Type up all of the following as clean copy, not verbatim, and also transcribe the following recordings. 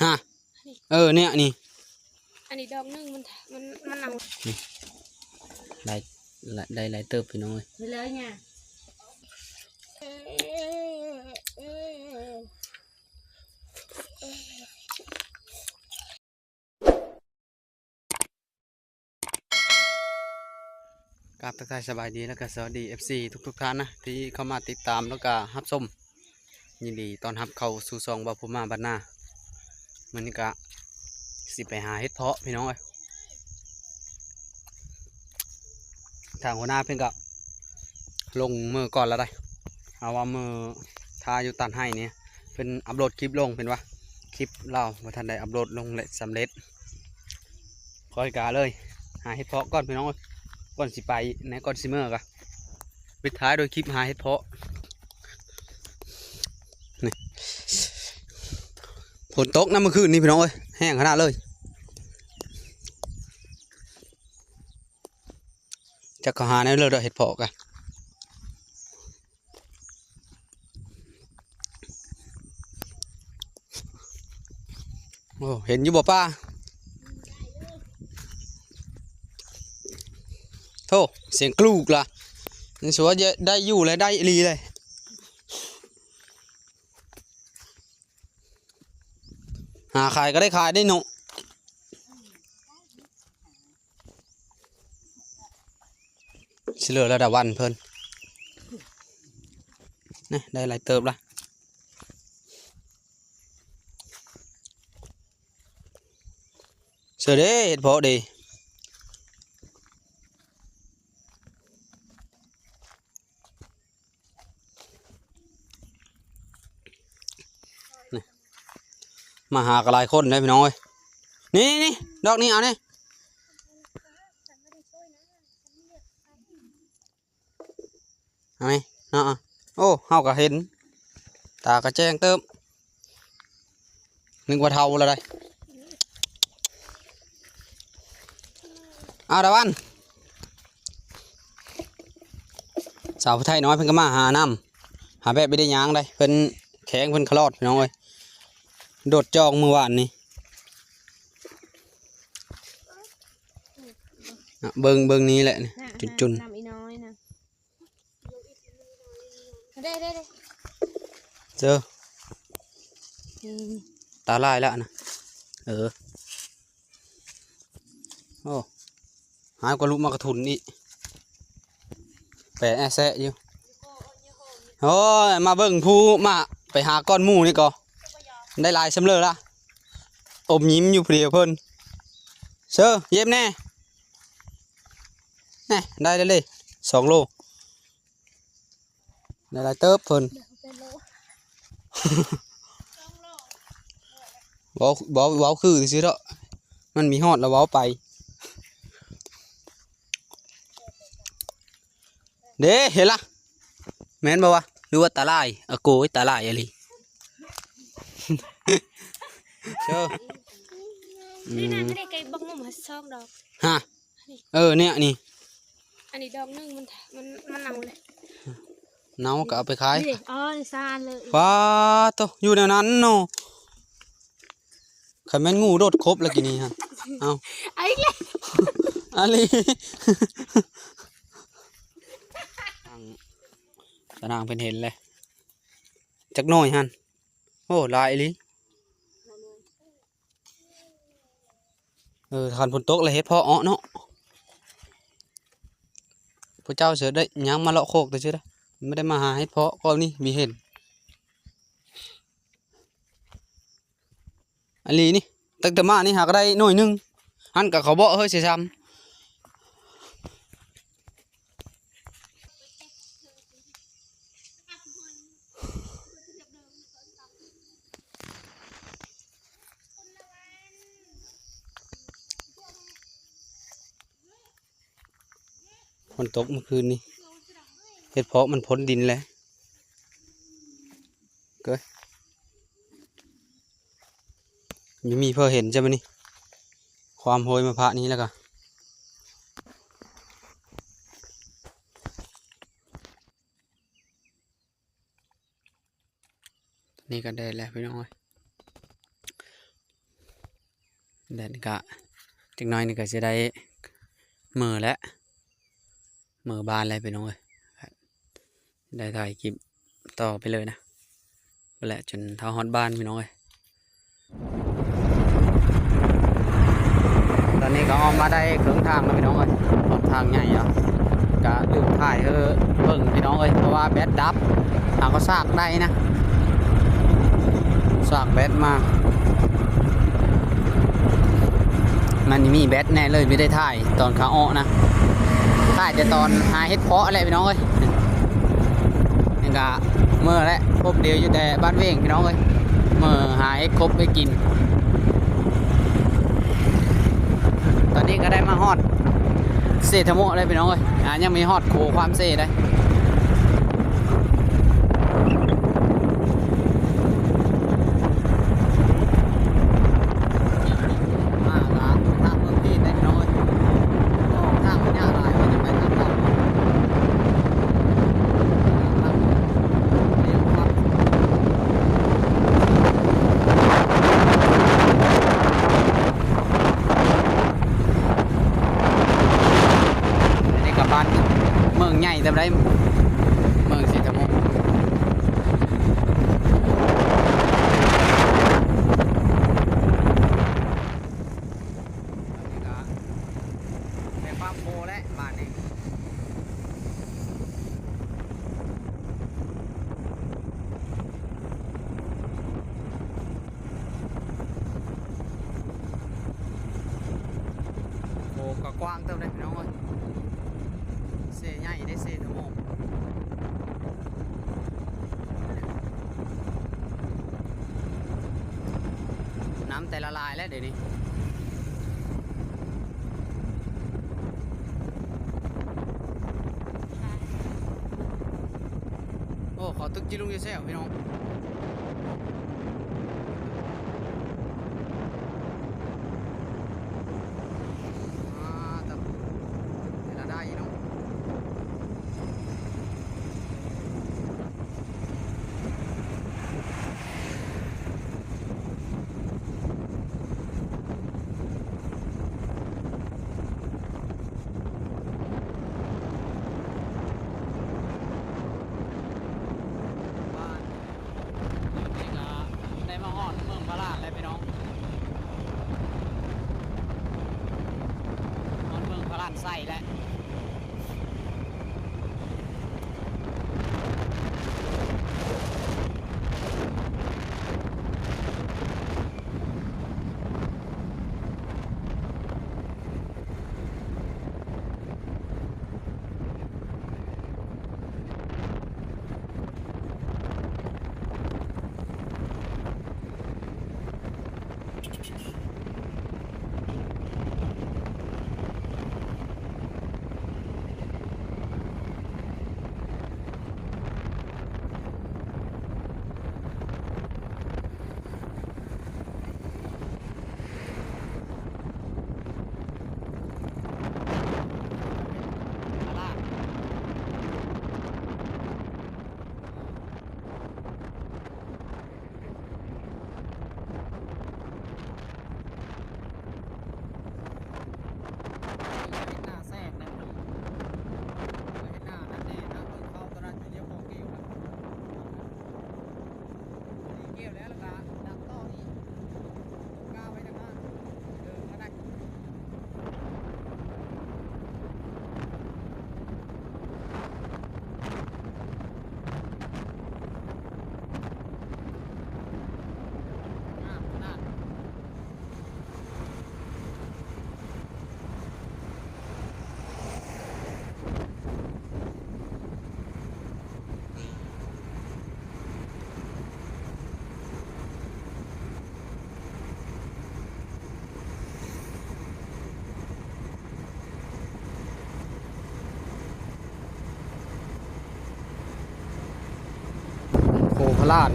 ฮะเนี่ยนี่อันนี้ดอกนึงมันเอาได้หลายเติบพี่น้องเลยไปเลยเนี่ยกราบทักทายสบายดีแล้วก็สวัสดี FC ทุกท่านนะที่เข้ามาติดตามแล้วก็รับชมยินดีตอนรับเข้าสู่ซองบาพูมาบ้านนามันนี่ก็สิไปหาเห็ดเพาะพี่น้องเอ้ยทางหัวหน้าเพิ่งก็ลงมือก่อนแล้วได้เอาว่ามือทาอยู่ตันให้เนี่ยเป็นอัปโหลดคลิปลงเป็นว่าคลิปเราว่าทันได้อัปโหลดลงเลยสำเร็จคอยกาเลยหาเห็ดเพาะก่อนพี่น้องเอ้ยก่อนสิไปในก่อนสิเมื่อกะปิดท้ายโดยคลิปหาเห็ดเพาะนี่ฝนตกน้ำเมื่อคืนนี่พี่น้องเอ้ยแห้งขนาดเลยจะก็หาในเรื่องเห็ดเพาะกันโอ้เห็นอยู่บ่ป้าโธ่เสียงกลูกล่ะนี่สัวจะได้อยู่เลยได้รีเลยหาขายก็ได้ขายได้หนุเฉลือระดับวันเพิ่นนี่ได้หลายเติบละเสือเด้เห็ดเพาะดีมาหากันหลายคนเลยพี่น้องเอ้ยนี่ดอกนี้เอาเนี่ยเอาไหมเนาะโอ้เฮาก็เห็นตากระแจ้งเติมนึกว่าเท่าแล้วได้เอาดาวันสาวผู้ไทยน้อยเพิ่นก็มาหาน้ำหาแบบไม่ได้ยางได้เพิ่นแข็งเพิ่นขลอดพี่น้องเอ้ยโดดจองเมื่อวานนี่เบิ่งนี้แหละจุนน้ำอีน้อยนะได้เจอตาลายแล้วนะโอ้หายกว่าลูกมากระทุนนี่แปะแซะอยู่โอ้ยมาเบิ่งผู้มาไปหาก้อนหมูนี่ก็ได้ลายสำเร็จละอมยิ้มอยู่เปรียวเพิ่นเชื่อเย็บแน่ได้เลย2 โลได้ลายเติบเพิ่นเว้าคือสิเนาะมันมีฮอดแล้วเว้าไปเด้เห็นละแม่นบ่วะหรือว่าตาลายโกยตาลายอะไรเชื่อนี่นะไม่ได้ไก่บักมุมหัดซองดอกฮะเนี่ยนี่อันนี้ดอกนึงมันเอาเลยเนาก็เอาไปขายอ๋อซานเลยว้าตัวอยู่ในนั้นเนาะใครแม่นงูโดดครบแล้วกี่นี้ฮะเอาไอ้เลยอะไรสนางเป็นเห็นเลยจักหน่อยฮันโอ้ลายลิทานฝนตกเลยเฮ็ดพอเนาะพระเจ้าเสือได้ยังมาเลาะโคกแต่เชื่อได้ไม่ได้มาหาเฮ็ดเพาะก็นี่มีเห็นอันนี้นี่ตั้งแต่มานี่หาก็ได้หน่อยนึงอันกับเขาบอกเฮ้ยเสียซ้ำฝนตกเมื่อคืนนี้เห็ดเพาะมันพ้นดินแล้วเกิดมีเพื่อเห็นใช่ไหมนี่ความโหยมาพระนี้แล้วก็นี่ก็ได้แล้วพี่น้อง แดดนี่ก็จักหน้อยนี่ก็จะได้มือและมือบานอะไรไปน้องเอ้ยได้ถ่ายคลิปต่อไปเลยนะไปแหละจนเท้าฮอตบ้านพี่น้องเอ้ยตอนนี้ก็ออกมาได้ครึ่งทางแล้วพี่น้องเอ้ยหนทางใหญ่อ่ะก็ลืมถ่ายเบิ่งพี่น้องเอ้ยเพราะว่าแบตดับก็ซากได้นะซากแบตมามันมีแบตแน่เลยไม่ได้ถ่ายตอนขาอ้อนะถ่ายแต่ตอนหาเฮ็ดเพาะอะไรพี่น้องเอ้ยนี่ก็เมื่อและพบเดียวอยู่แต่บ้านเว่งพี่น้องเอ้ยเมื่อหาเฮ็ดครบไปกินตอนนี้ก็ได้มาฮอดเศษทโมเลยพี่น้องเอ้ยยังมีฮอดโคความเศษได้เมืองใหญ่แต่ได้เมืองสีธรรมเป็นความโพและบ้านเองโพก็กว้างเท่าได้พี่น้องเอ้ยเสียใหญ่ได้เสียทั้งหมดน้ำแต่ละลายแล้วเดี๋ยวนี้โอ้ขอตึกจีลุงยูเซลพี่น้องใส่แล้วโคพลาด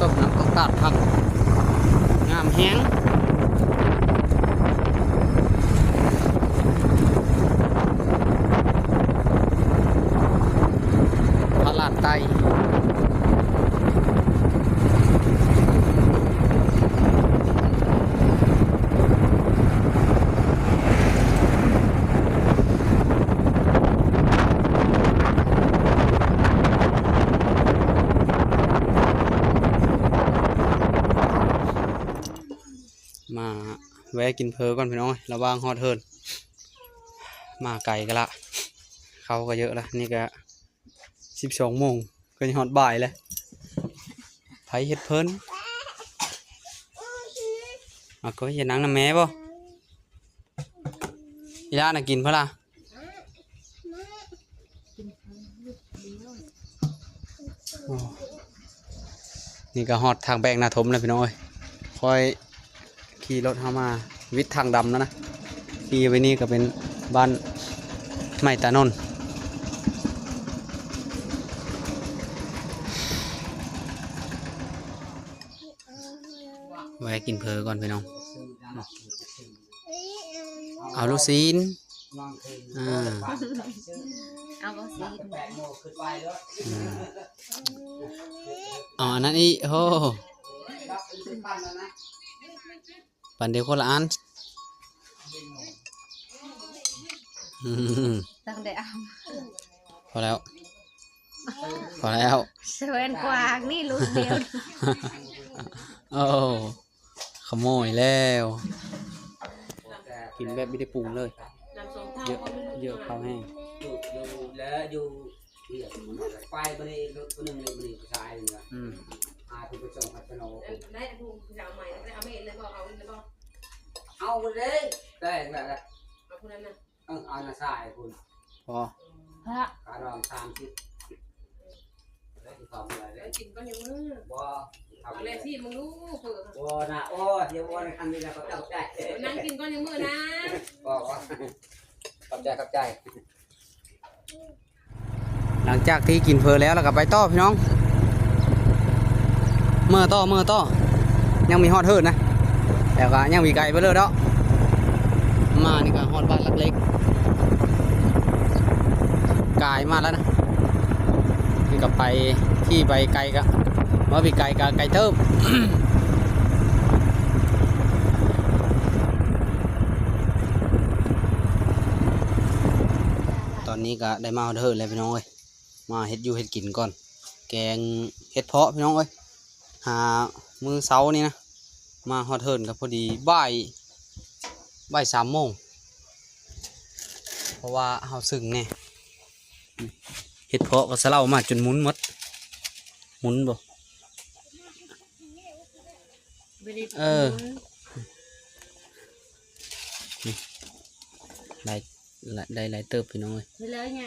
ตกน้ำตกตาดพักงามแห้งพลาดไต แวะกินเพอก่อนพี่น้องระวังฮอดเฮิร์นมาไกลกันละเขาก็เยอะละนี่ก็12 โมงก็ยังฮอดบ่ายเลยไผเฮ็ดเพิ่นก็อย่านั่งน้ำแม่บ่อีล่าน่ะกินเพราะล่ะโอ้นี่ก็ฮอดทางแบกนาทมเลยพี่น้องเอ้ยคอยขี่รถเข้ามาวิทย์ทางดำแล้วนะขี่ไปนี่ก็เป็นบ้านไม้ตานนท์แวะกินเพอก่อนพี่น้องเอาลูกซีนเอาบ่สิ อ๋ออันนั้นอีโหปันเดียวคนละอันต้องได้เอา พอแล้วพอแล้ว เซเว่นกวางนี่ลูกเดียว โอ้ขโมยแล้วกินแบบไม่ได้ปรุงเลยเยอะเยอะข้าวแห้งแล้วอยู่ไปคนนี้คนหนึ่งคนนี้ผู้ชายเนี่ยคุณผู้ชมครับพี่น้องได้ถูกสาวใหม่ได้เอาไม่เห็นเลยบอกเอาเลยบอกเอาเลยได้แบบเอาคนนั้นน่ะเอาหน้าสายคุณพอการลอง30แล้วจะทำอะไรแล้วกินก็ยังมือบ่เอาเลยที่มึงรู้เผื่อบ่นะโอ้เดี๋ยวบ่ทำนี่แล้วก็เข้าใจนั่งกินก็ยังมือนะบ่เข้าใจหลังจากที่กินเพอแล้วเราก็ไปต่อพี่น้องเมื่อต่อยังมีฮอดเฮิร์นนะแต่ก็ยังมีไกลไปเลยเนาะมานี่ก็ฮอดบ้านลักเล็กกายมาแล้วนะนี่ก็ไปที่ไปไกลก็ว่าไปไกลก็ไกลเติม ตอนนี้ก็ได้มาฮอดเฮิร์นเลยพี่น้องเอ้ยมาเฮ็ดอยู่เฮ็ดกินก่อนแกงเฮ็ดเพาะพี่น้องเอ้ยหามือเช้านี่นะมาฮอดเฮิร์นก็พอดีบ่าย3 โมงเพราะว่าเฮาซึ่งแน่เฮ็ดเพาะก็สะเล่ามาจนหมุนหมดหมุนบ่นี่ได้หลายเติบพี่น้องเอ้ยไปเลยไง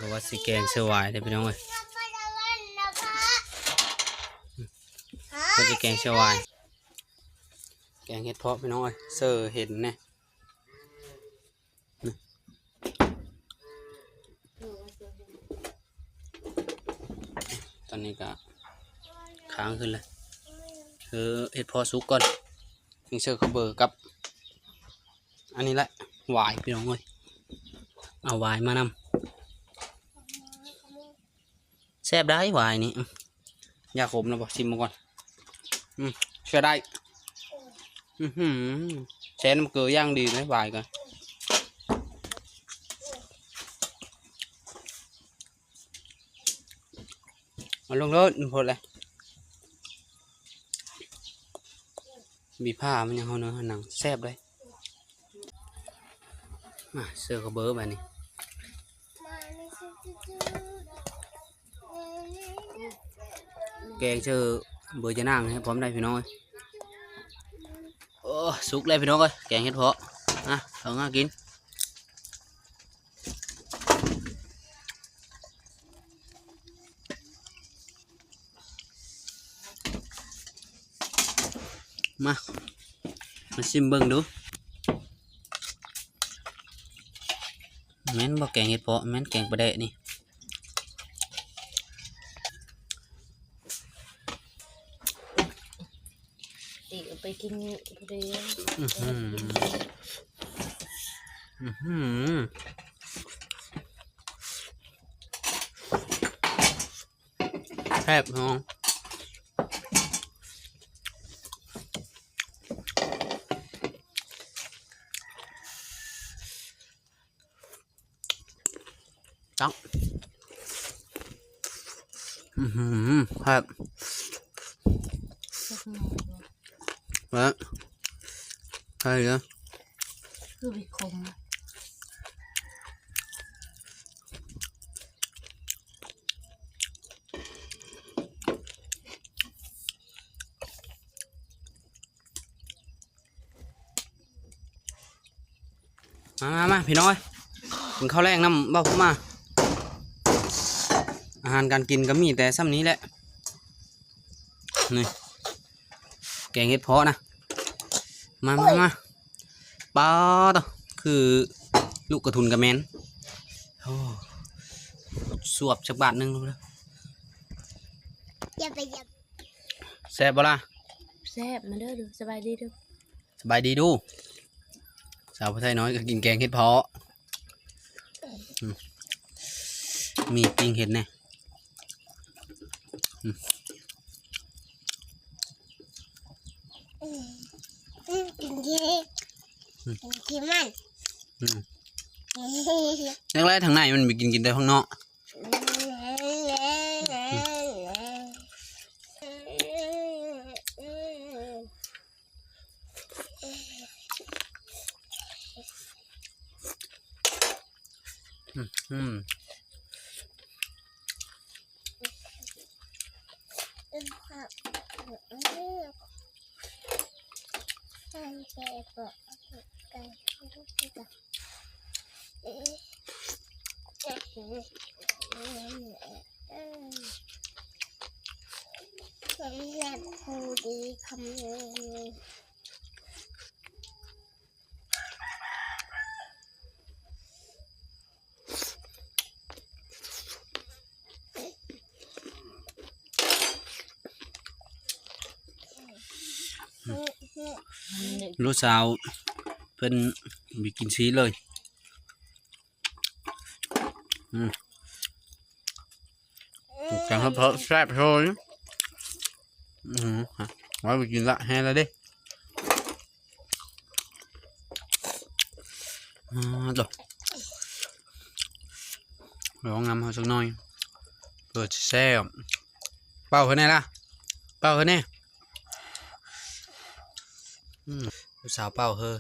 ก็ว่าสิแกงเสือหวายเลยพี่น้องเอ้ยก็จะแกงเสือหวายแกงเห็ดเพาะพี่น้องเอ้ยเสือเห็นแน่ตอนนี้ก็ค้างขึ้นเลยคือเห็ดเพาะสุกก่อนมีเสือข้าวเบอร์กับอันนี้แหละหวายพี่น้องเอ้ยเอาหวายมานำแซ่บได้หวายนี่ยาขมนะบอกชิมมาก่อนเชื่อได้แช่น้ำเกลือย่างดีไหมหวายกันมาลงรถพอเลยมีผ้ามันยังเอาเนื้อหนังแซ่บเลยมาเสื้อเขาเบอร์แบบนี้แกงเชื่อเบอร์จะนั่งให้พร้อมได้พี่น้องโอ้สุกเลยพี่น้องเอ้ยแกงเห็ดเพาะเอาง่ากินมาชิมเบิ้งดูแม่นบ่แกงเห็ดเพาะแม่นแกงปลาแดะนี่ไปกินเรียนแซ่บน้องจังครับ Đó. Hay nữa. คือวิคม มาพี่น้อยกินข้าวแรงน้ำเบ้าพุ่มมาอาหารการกินก็มีแต่ซ้ำนี้แหละนี่แกงเห็ดเพาะนะมาปลาต่อคือลูกกระทุนกระแมนโอ้สวบสักบาทหนึงเลย อย่าไปอย่า แซ่บบ่ล่ะ แซ่บมาเด้อดูสบายดีเด้อ สบายดีดูสาวผู้ไทยน้อยก็กินแกงเห็ดเพาะมีปิ้งเห็ดแน่ กินที่กินที่มัน แรกๆทางในมันมีกินแต่ข้างนอก อืม สำหรับผู้ดีคำนึง ลูกสาวเพิ่นมีกินซีเลยจังเพาะแซ่บโชยไว้ไปกินละแฮ่แล้วเด้จบลองงำเขาสักหน่อยเปิดแซ่บเป่าเขาแน่ล่ะเป่าเขาแน่ลูกสาวเป่าเฮอ